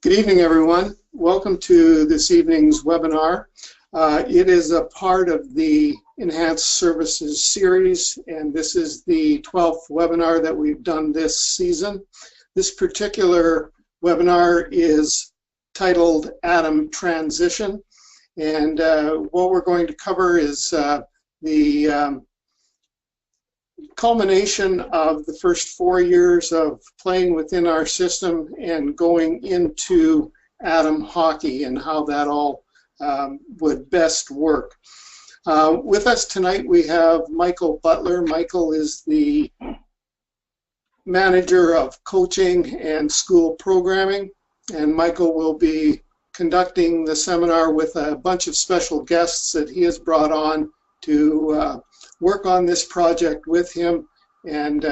Good evening, everyone. Welcome to this evening's webinar. It is a part of the Enhanced Services series, and this is the 12th webinar that we've done this season. This particular webinar is titled Atom Transition, and what we're going to cover is the culmination of the first 4 years of playing within our system and going into atom hockey and how that all would best work. With us tonight we have Michael Butler. Michael is the manager of coaching and school programming, and Michael will be conducting the seminar with a bunch of special guests that he has brought on to work on this project with him and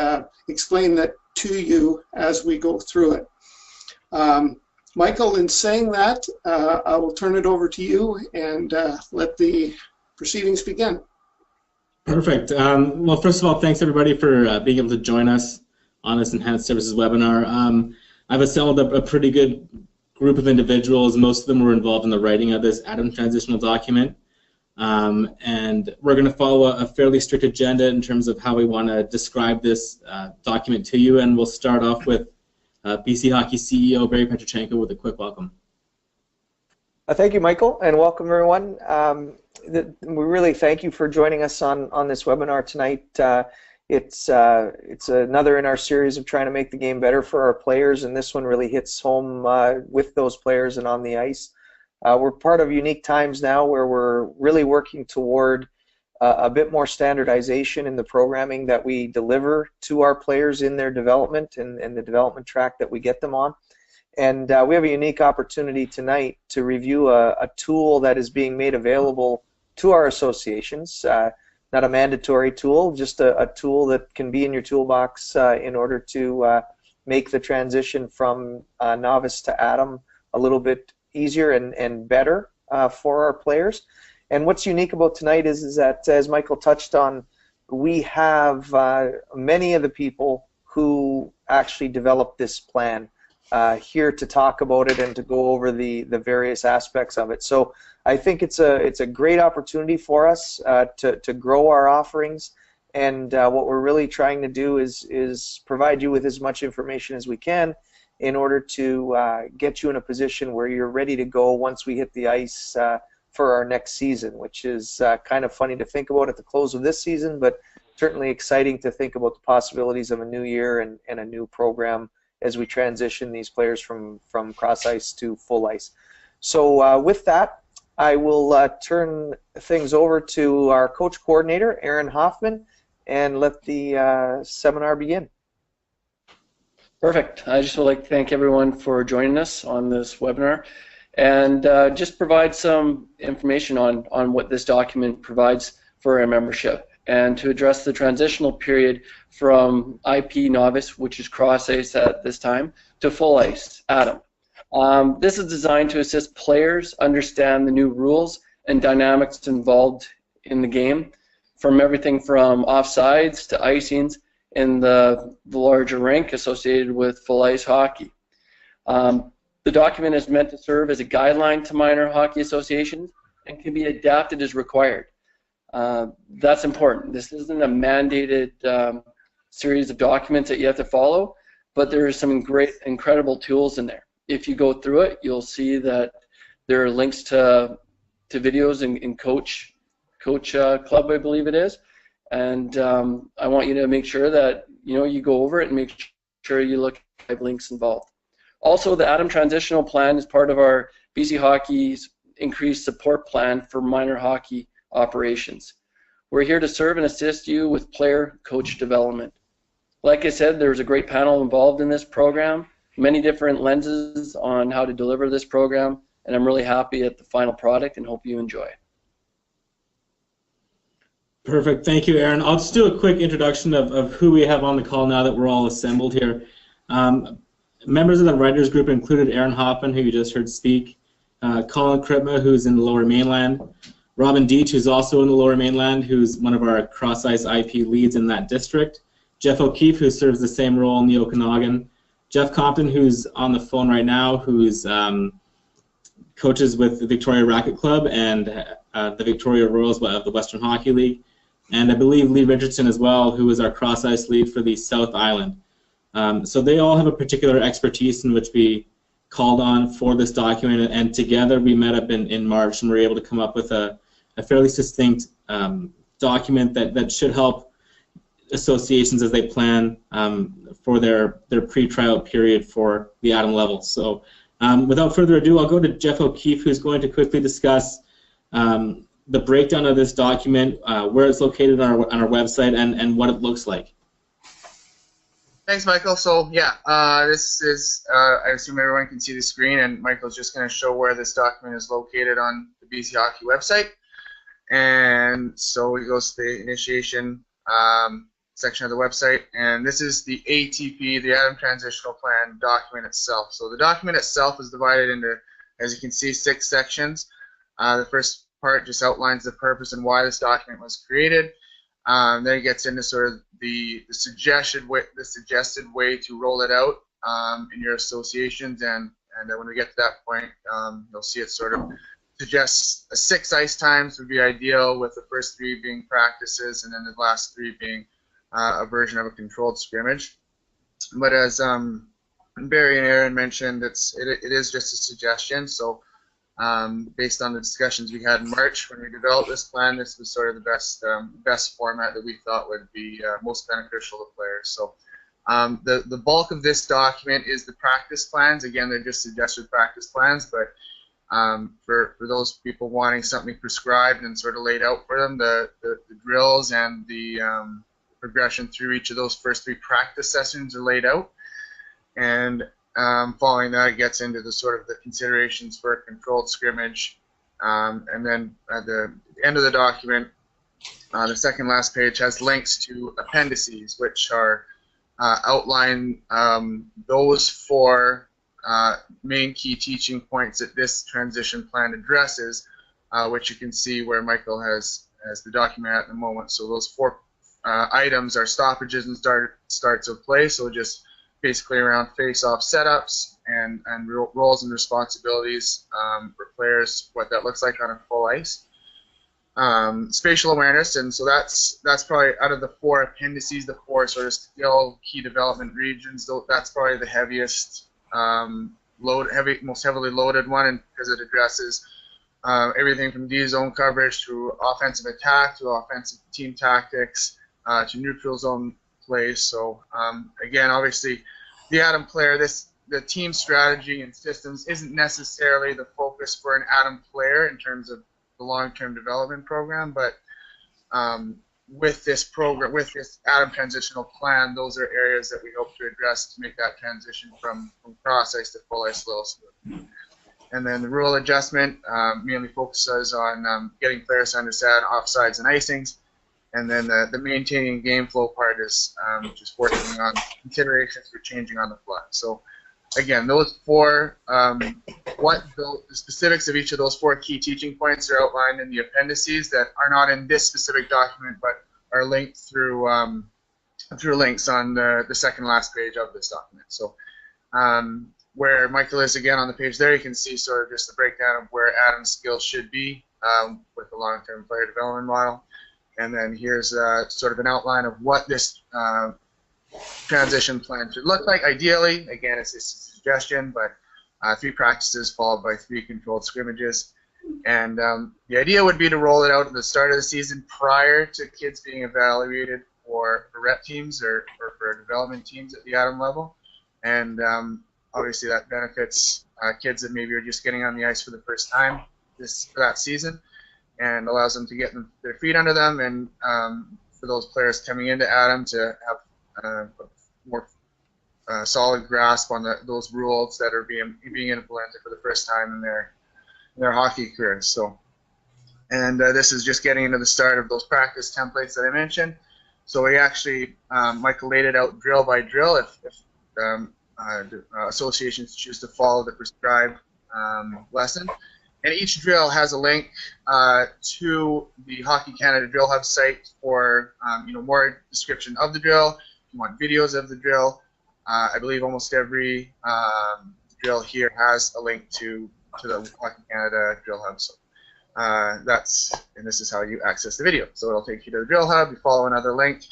explain that to you as we go through it. Michael, in saying that, I will turn it over to you and let the proceedings begin. Perfect. Well, first of all, thanks everybody for being able to join us on this Enhanced Services webinar. I've assembled a pretty good group of individuals. Most of them were involved in the writing of this Atom Transitional document. And we're going to follow a fairly strict agenda in terms of how we want to describe this document to you, and we'll start off with BC Hockey CEO Barry Petrochenko with a quick welcome. Thank you, Michael, and welcome everyone. We really thank you for joining us on this webinar tonight. It's another in our series of trying to make the game better for our players, and this one really hits home with those players and on the ice. We're part of unique times now where we're really working toward a bit more standardization in the programming that we deliver to our players in their development and the development track that we get them on. And we have a unique opportunity tonight to review a tool that is being made available to our associations. Not a mandatory tool, just a tool that can be in your toolbox in order to make the transition from novice to Atom a little bit easier and better for our players. And what's unique about tonight is that, as Michael touched on, we have many of the people who actually developed this plan here to talk about it and to go over the various aspects of it. So I think it's a great opportunity for us to grow our offerings, and what we're really trying to do is provide you with as much information as we can in order to get you in a position where you're ready to go once we hit the ice for our next season, which is kind of funny to think about at the close of this season, but certainly exciting to think about the possibilities of a new year and a new program as we transition these players from cross ice to full ice. So with that, I will turn things over to our coach coordinator, Aaron Hoffman, and let the seminar begin. Perfect. I just would like to thank everyone for joining us on this webinar and just provide some information on what this document provides for our membership and to address the transitional period from IP novice, which is cross ice at this time, to full ice, Atom. This is designed to assist players understand the new rules and dynamics involved in the game, from everything from offsides to icings in the larger rink associated with full ice hockey. The document is meant to serve as a guideline to minor hockey associations and can be adapted as required. That's important. This isn't a mandated series of documents that you have to follow, but there are some great, incredible tools in there. If you go through it, you'll see that there are links to videos in Coach Club, I believe it is. And I want you to make sure that you go over it and make sure you look at links involved. Also, the Atom Transitional Plan is part of our BC Hockey's increased support plan for minor hockey operations. We're here to serve and assist you with player-coach development. Like I said, there's a great panel involved in this program, many different lenses on how to deliver this program, and I'm really happy at the final product and hope you enjoy it. Perfect. Thank you, Aaron. I'll just do a quick introduction of who we have on the call now that we're all assembled here. Members of the writers group included Aaron Hoffman, who you just heard speak, Colin, who's in the Lower Mainland, Robin Deach, who's also in the Lower Mainland, who's one of our cross-ice IP leads in that district, Jeff O'Keefe, who serves the same role in the Okanagan, Jeff Compton, who's on the phone right now, who's coaches with the Victoria Racquet Club and the Victoria Royals of the Western Hockey League, and I believe Lee Richardson as well, who is our cross-ice lead for the South Island. So they all have a particular expertise in which we called on for this document, and together we met up in March and were able to come up with a fairly succinct document that should help associations as they plan for their pre-trial period for the Atom level. So without further ado, I'll go to Jeff O'Keefe, who's going to quickly discuss the breakdown of this document, where it's located on our website, and what it looks like. Thanks, Michael. So yeah, this is, I assume everyone can see the screen, and Michael's just going to show where this document is located on the BC Hockey website. And so he goes to the initiation section of the website, and this is the ATP, the Atom Transitional Plan document itself. So the document itself is divided into, as you can see, 6 sections. The first part just outlines the purpose and why this document was created. Then it gets into sort of the suggested way to roll it out in your associations, and when we get to that point, you'll see it sort of suggests 6 ice times would be ideal, with the first 3 being practices and then the last 3 being a version of a controlled scrimmage. But as Barry and Aaron mentioned, it is just a suggestion. So based on the discussions we had in March when we developed this plan, this was sort of the best format that we thought would be most beneficial to players. So the bulk of this document is the practice plans. Again, they're just suggested practice plans, but for those people wanting something prescribed and sort of laid out for them, the drills and the progression through each of those first 3 practice sessions are laid out. And following that, it gets into the sort of the considerations for a controlled scrimmage. And then at the end of the document, the second last page has links to appendices, which are outline those 4 main key teaching points that this transition plan addresses, which you can see where Michael has the document at the moment. So those 4 items are stoppages and starts of play, so just basically around face-off setups and roles and responsibilities for players, what that looks like on a full ice. Spatial awareness, and so that's probably out of the 4 appendices, the 4 sort of skill key development regions, that's probably the heaviest, most heavily loaded one, and because it addresses everything from D-zone coverage to offensive attack to offensive team tactics to neutral zone plays. So again, obviously, the Atom player, the team strategy and systems isn't necessarily the focus for an Atom player in terms of the long-term development program, but with this program, with this Atom transitional plan, those are areas that we hope to address to make that transition from cross ice to full ice little smooth. And then the rule adjustment mainly focuses on getting players to understand offsides and icings. And then the maintaining game flow part is just working on considerations for changing on the fly. So again, those 4, what the specifics of each of those 4 key teaching points are outlined in the appendices that are not in this specific document, but are linked through through links on the second last page of this document. So where Michael is again on the page there, you can see sort of just the breakdown of where Atom's skills should be with the long-term player development model. And then here's sort of an outline of what this transition plan should look like. Ideally, again, it's just a suggestion, but 3 practices followed by 3 controlled scrimmages. And the idea would be to roll it out at the start of the season prior to kids being evaluated for rep teams or for development teams at the Atom level. And obviously that benefits kids that maybe are just getting on the ice for the first time for that season, and allows them to get their feet under them, and for those players coming into Atom to have a more solid grasp on those rules that are being implemented for the first time in their hockey careers. So, and this is just getting into the start of those practice templates that I mentioned. So we actually, Michael laid it out drill by drill if associations choose to follow the prescribed lesson. And each drill has a link to the Hockey Canada Drill Hub site for more description of the drill. If you want videos of the drill, I believe almost every drill here has a link to the Hockey Canada Drill Hub. So and this is how you access the video. So it'll take you to the Drill Hub, you follow another link,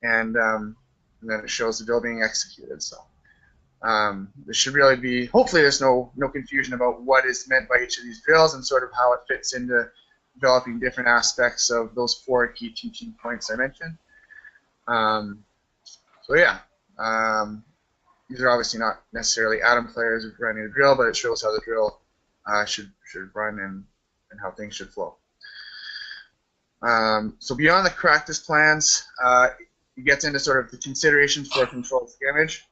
and then it shows the drill being executed. So there should really be, hopefully there's no confusion about what is meant by each of these drills and sort of how it fits into developing different aspects of those 4 key teaching points I mentioned. So yeah, these are obviously not necessarily Atom players running a drill, but it shows how the drill should run and how things should flow. So beyond the practice plans, it gets into sort of the considerations for a controlled scrimmage.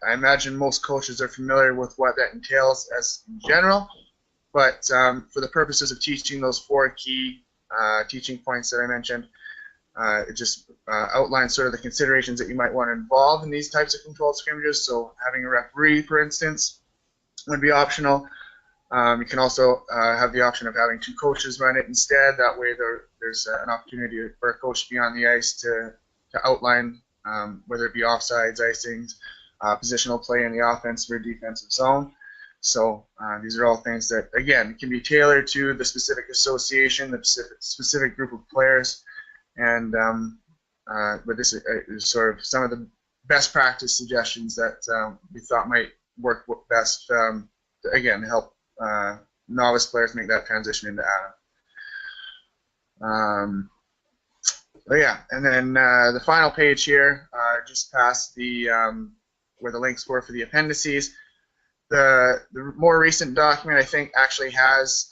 I imagine most coaches are familiar with what that entails as in general, but for the purposes of teaching those 4 key teaching points that I mentioned, it just outlines sort of the considerations that you might want to involve in these types of controlled scrimmages. So having a referee, for instance, would be optional. You can also have the option of having 2 coaches run it instead. That way there's an opportunity for a coach to be on the ice to outline whether it be offsides, icings, positional play in the offensive or defensive zone. So these are all things that, again, can be tailored to the specific association, the specific group of players. And but this is sort of some of the best practice suggestions that we thought might work best to, again, help novice players make that transition into Atom. But yeah, and then the final page here, just past the where the links were for the appendices. The more recent document, I think, actually has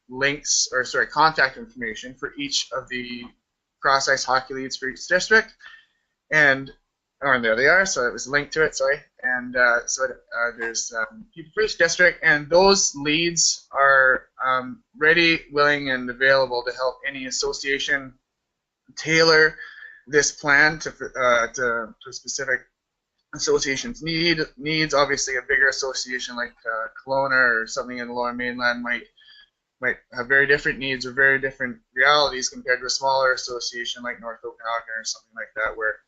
links, or sorry, contact information for each of the cross-ice hockey leads for each district, and there they are. So it was linked to it. Sorry, and there's people for each district, and those leads are ready, willing, and available to help any association tailor this plan to a specific association's needs. Obviously, a bigger association like Kelowna or something in the Lower Mainland might have very different needs or very different realities compared to a smaller association like North Okanagan or something like that, where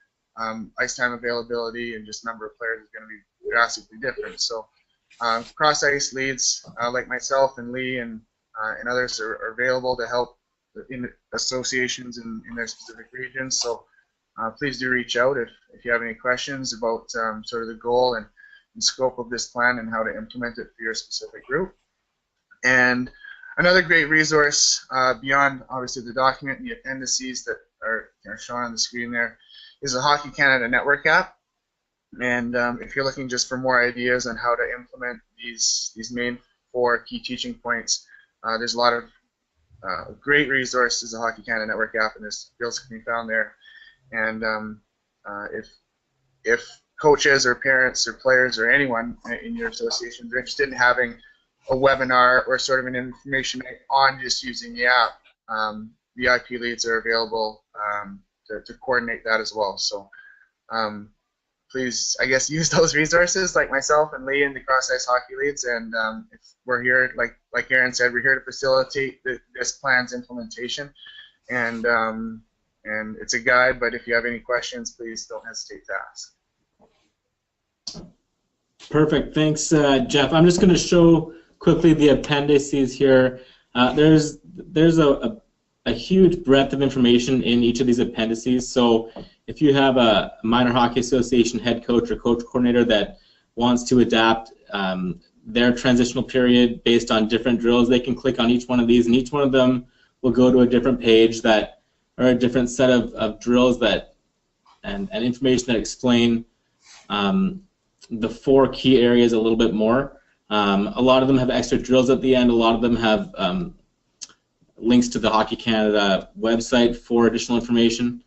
ice time availability and just number of players is going to be drastically different. So cross ice leads like myself and Lee and others are available to help in associations in their specific regions. So please do reach out if you have any questions about sort of the goal and scope of this plan and how to implement it for your specific group. And another great resource beyond obviously the document and the appendices that are shown on the screen there is the Hockey Canada Network app. And if you're looking just for more ideas on how to implement these main 4 key teaching points, there's a lot of great resources, the Hockey Canada Network app, and there's drills can be found there. And if coaches or parents or players or anyone in your association are interested in having a webinar or sort of an information on just using the app, the IP leads are available to coordinate that as well. So please, I guess, use those resources like myself and Lee and the Cross Ice Hockey Leads. And if we're here, like Aaron said, we're here to facilitate this plan's implementation. And it's a guide, but if you have any questions, please don't hesitate to ask. Perfect. Thanks, Jeff. I'm just going to show quickly the appendices here. There's a huge breadth of information in each of these appendices. So if you have a minor hockey association head coach or coach coordinator that wants to adapt their transitional period based on different drills, they can click on each one of these, and each one of them will go to a different page that or a different set of drills that and information that explain the 4 key areas a little bit more. A lot of them have extra drills at the end. A lot of them have links to the Hockey Canada website for additional information.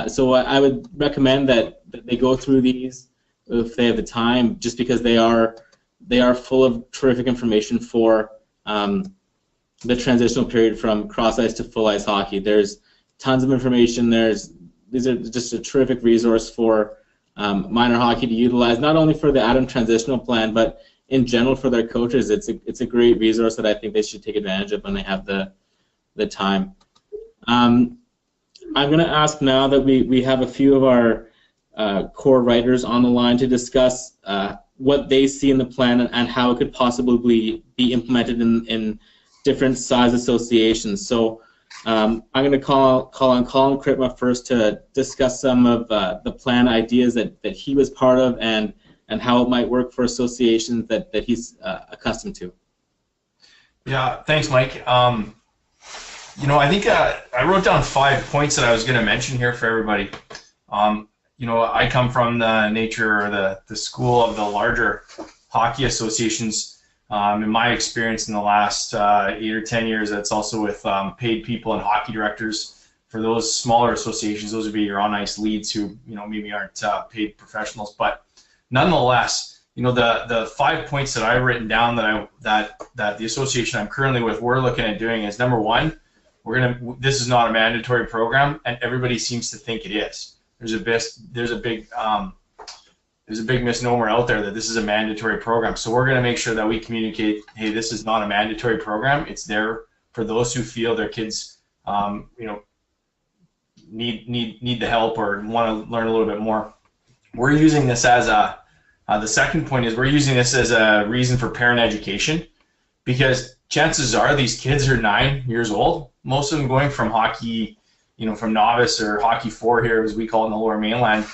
So I would recommend that they go through these if they have the time, just because they are full of terrific information for the transitional period from cross ice to full ice hockey. There's tons of information. These are just a terrific resource for minor hockey to utilize, not only for the Atom transitional plan, but in general for their coaches. It's a great resource that I think they should take advantage of when they have the time. I'm going to ask now that we have a few of our core writers on the line to discuss what they see in the plan and how it could possibly be implemented in different size associations. So I'm going to call on Colin Kritma first to discuss some of the plan ideas that he was part of and how it might work for associations that he's accustomed to. Yeah, thanks, Mike. You know, I think I wrote down 5 points that I was going to mention here for everybody. You know, I come from the nature or the school of the larger hockey associations. In my experience in the last 8 or 10 years, that's also with paid people and hockey directors. For those smaller associations, those would be your on-ice leads who, you know, maybe aren't paid professionals. But nonetheless, you know, the 5 points that I've written down that the association I'm currently with, we're looking at doing is, number one, this is not a mandatory program, and everybody seems to think it is. There's a big misnomer out there that this is a mandatory program. So we're going to make sure that we communicate, hey, this is not a mandatory program. It's there for those who feel their kids, you know, need the help or want to learn a little bit more. We're using this as the second point is we're using this as a reason for parent education, because chances are these kids are 9 years old. Most of them going from hockey, you know, from novice or hockey 4 here, as we call it in the Lower Mainland,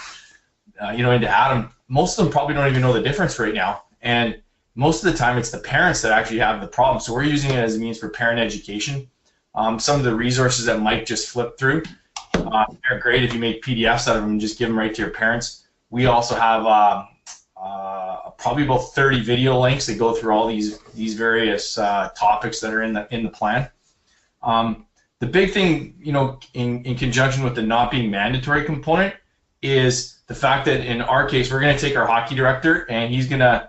you know, into Adam. Most of them probably don't even know the difference right now, and most of the time it's the parents that actually have the problem. So we're using it as a means for parent education. Some of the resources that Mike just flipped through, they're great if you make PDFs out of them and just give them right to your parents. We also have probably about 30 video links that go through all these various topics that are in the plan. The big thing, you know, in conjunction with the not being mandatory component is the fact that in our case, we're going to take our hockey director and he's going to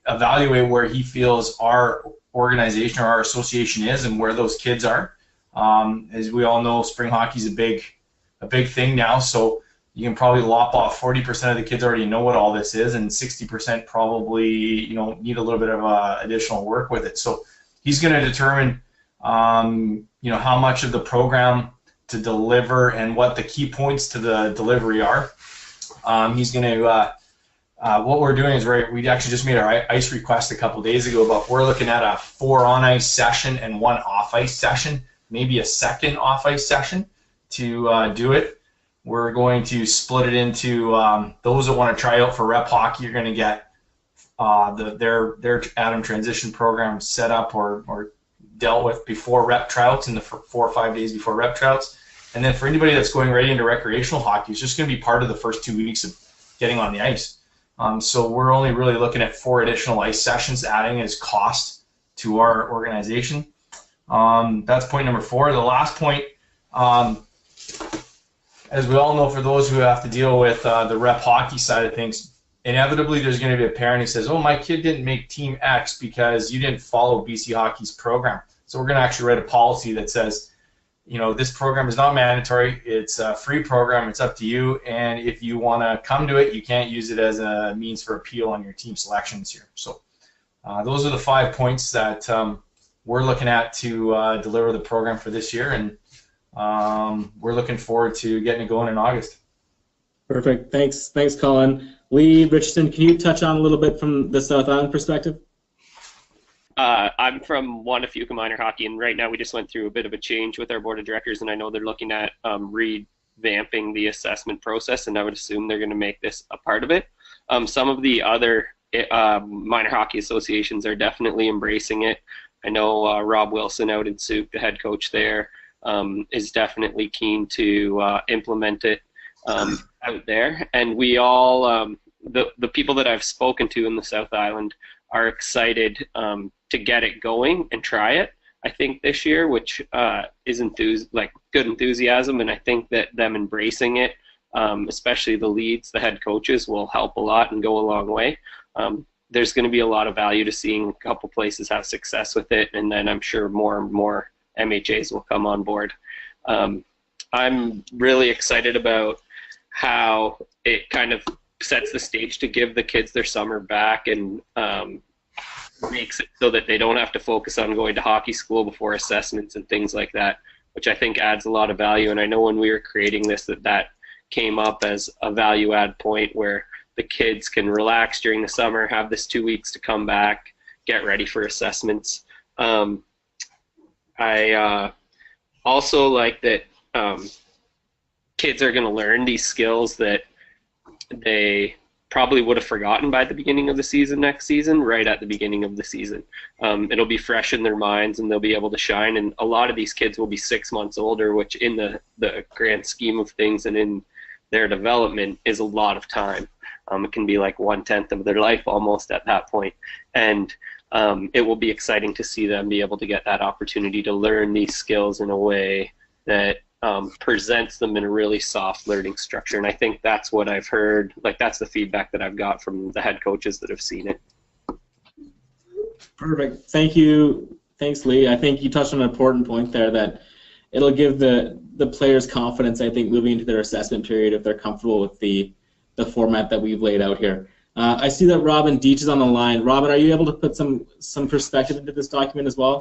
evaluate where he feels our organization or our association is and where those kids are. As we all know, spring hockey is a big thing now, so you can probably lop off 40% of the kids already know what all this is, and 60% probably, you know, need a little bit of additional work with it. So he's going to determine, you know, how much of the program to deliver and what the key points to the delivery are. He's going to, what we're doing is we actually just made our ice request a couple days ago, but we're looking at a 4 on-ice session and 1 off-ice session, maybe a second off-ice session to do it. We're going to split it into those that want to try out for rep hockey. You're going to get their Adam transition program set up or dealt with before rep tryouts in the 4 or 5 days before rep tryouts. And then for anybody that's going right into recreational hockey, it's just going to be part of the first 2 weeks of getting on the ice. So we're only really looking at 4 additional ice sessions, adding as cost to our organization. That's point number 4. The last point, as we all know, for those who have to deal with the rep hockey side of things, inevitably there's going to be a parent who says, oh, my kid didn't make Team X because you didn't follow BC Hockey's program. So we're going to actually write a policy that says, you know, this program is not mandatory. It's a free program. It's up to you. And if you want to come to it, you can't use it as a means for appeal on your team selections here. So those are the 5 points that we're looking at to deliver the program for this year. And we're looking forward to getting it going in August. Perfect. Thanks, Colin. Lee Richardson, can you touch on a little bit from the South Island perspective? I'm from Wandafuka Minor Hockey, and right now we just went through a bit of a change with our board of directors, and I know they're looking at revamping the assessment process, and I would assume they're going to make this a part of it. Some of the other minor hockey associations are definitely embracing it. I know Rob Wilson out in Souk, the head coach there, is definitely keen to implement it out there, and we all, the people that I've spoken to in the South Island are excited to get it going and try it, I think, this year, which is good enthusiasm, and I think that them embracing it, especially the leads, the head coaches, will help a lot and go a long way. There's going to be a lot of value to seeing a couple places have success with it, and then I'm sure more and more MHAs will come on board. I'm really excited about how it kind of sets the stage to give the kids their summer back and makes it so that they don't have to focus on going to hockey school before assessments and things like that, which I think adds a lot of value. And I know when we were creating this that came up as a value add point where the kids can relax during the summer, have this 2 weeks to come back, get ready for assessments. I also like that kids are going to learn these skills that they probably would have forgotten by the beginning of the season next season, right at the beginning of the season. It'll be fresh in their minds and they'll be able to shine. And a lot of these kids will be 6 months older, which in the grand scheme of things and in their development is a lot of time. It can be like 1/10 of their life almost at that point. And it will be exciting to see them be able to get that opportunity to learn these skills in a way that presents them in a really soft learning structure. And I think that's what I've heard, like that's the feedback that I've got from the head coaches that have seen it. Perfect. Thank you. Thanks, Lee. I think you touched on an important point there, that it'll give the players confidence, I think, moving into their assessment period if they're comfortable with the format that we've laid out here. I see that Robin Deach is on the line. Robin, are you able to put some perspective into this document as well?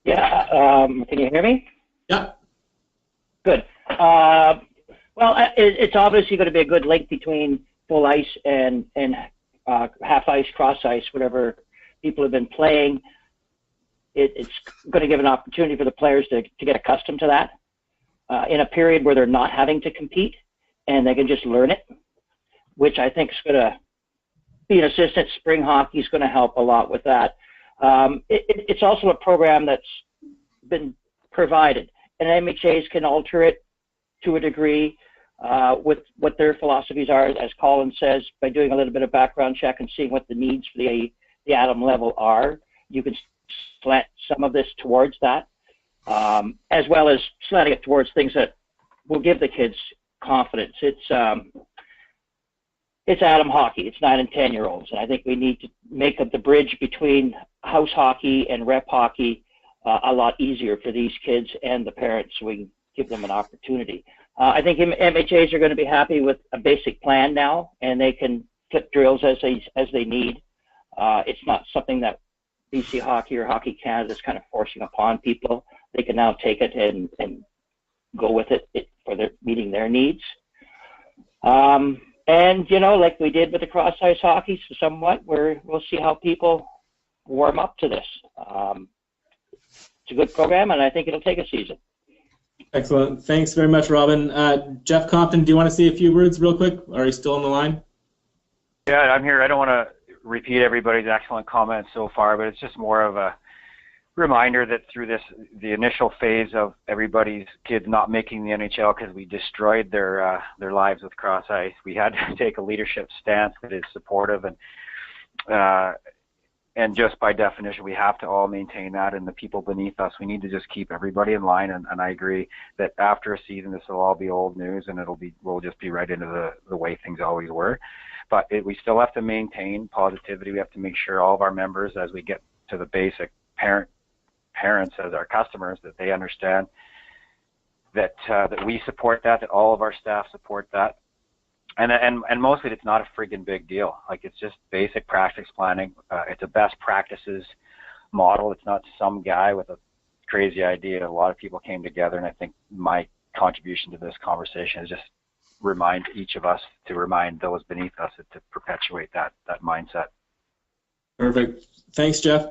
Yeah. Can you hear me? Yeah. Good. Well, it's obviously going to be a good link between full ice and half ice, cross ice, whatever people have been playing. It's going to give an opportunity for the players to get accustomed to that in a period where they're not having to compete, and they can just learn it, which I think is going to be an assistant. Spring hockey is going to help a lot with that. It's also a program that's been provided, and MHAs can alter it to a degree with what their philosophies are, as Colin says, by doing a little bit of background check and seeing what the needs for the Atom level are. You can slant some of this towards that, as well as slanting it towards things that will give the kids confidence. It's Atom hockey. It's 9 and 10-year-olds, and I think we need to make up the bridge between house hockey and rep hockey a lot easier for these kids and the parents, so we can give them an opportunity. I think MHAs are going to be happy with a basic plan now, and they can flip drills as they need. It's not something that BC Hockey or Hockey Canada is kind of forcing upon people. They can now take it and go with it for meeting their needs. And, you know, like we did with the cross ice hockey, so somewhat, we'll see how people warm up to this. It's a good program, and I think it'll take a season. Excellent. Thanks very much, Robin. Jeff Compton, do you want to say a few words real quick? Are you still on the line? Yeah, I'm here. I don't want to repeat everybody's excellent comments so far, but it's just more of a reminder that through the initial phase of everybody's kids not making the NHL because we destroyed their lives with cross ice, we had to take a leadership stance that is supportive, and just by definition we have to all maintain that, and the people beneath us, we need to just keep everybody in line. And I agree that after a season this will all be old news, and we'll just be right into the way things always were. But we still have to maintain positivity. We have to make sure all of our members, as we get to the basic parents as our customers, that they understand that we support that all of our staff support that, and mostly it's not a friggin' big deal. Like, it's just basic practice planning. It's a best practices model. It's not some guy with a crazy idea. A lot of people came together, and I think my contribution to this conversation is just remind each of us to remind those beneath us to perpetuate that mindset. Perfect. Thanks, Jeff.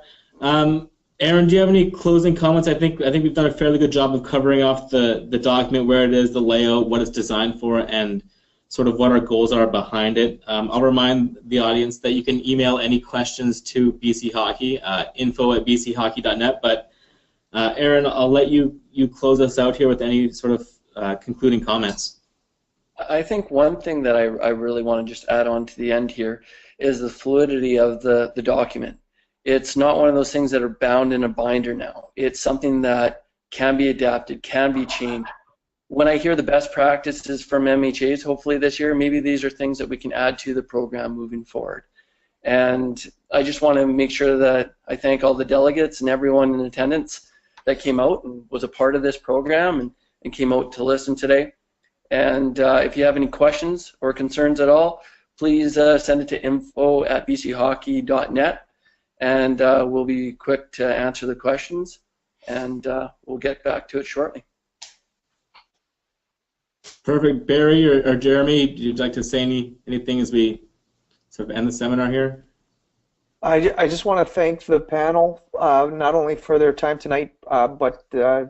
Aaron, do you have any closing comments? I think we've done a fairly good job of covering off the document, where it is, the layout, what it's designed for, and sort of what our goals are behind it. I'll remind the audience that you can email any questions to BC Hockey, info@bchockey.net. But Aaron, I'll let you close us out here with any sort of concluding comments. I think one thing that I really want to just add on to the end here is the fluidity of the document. It's not one of those things that are bound in a binder now. It's something that can be adapted, can be changed. When I hear the best practices from MHAs, hopefully this year, maybe these are things that we can add to the program moving forward. And I just want to make sure that I thank all the delegates and everyone in attendance that came out and was a part of this program and came out to listen today. And if you have any questions or concerns at all, please send it to info@bchockey.net, and we'll be quick to answer the questions, and we'll get back to it shortly. Perfect. Barry or Jeremy, would you like to say anything as we sort of end the seminar here? I just want to thank the panel, not only for their time tonight, but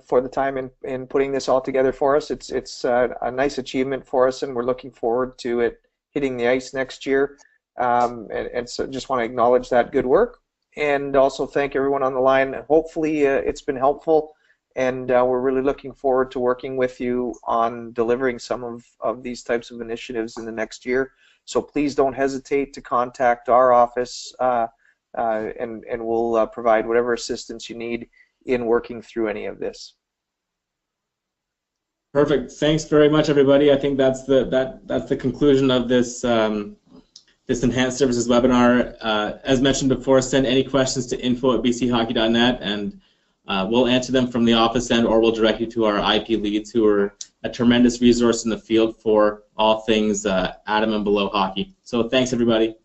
for the time in putting this all together for us. It's a nice achievement for us, and we're looking forward to it hitting the ice next year. And so just want to acknowledge that good work, and also thank everyone on the line. Hopefully it's been helpful, and we're really looking forward to working with you on delivering some of these types of initiatives in the next year. So please don't hesitate to contact our office, and we'll provide whatever assistance you need in working through any of this. Perfect. Thanks very much, everybody. I think that's the conclusion of this this Enhanced Services webinar. As mentioned before, send any questions to info@bchockey.net, and we'll answer them from the office end, or we'll direct you to our IP leads, who are a tremendous resource in the field for all things Atom and below hockey. So thanks, everybody.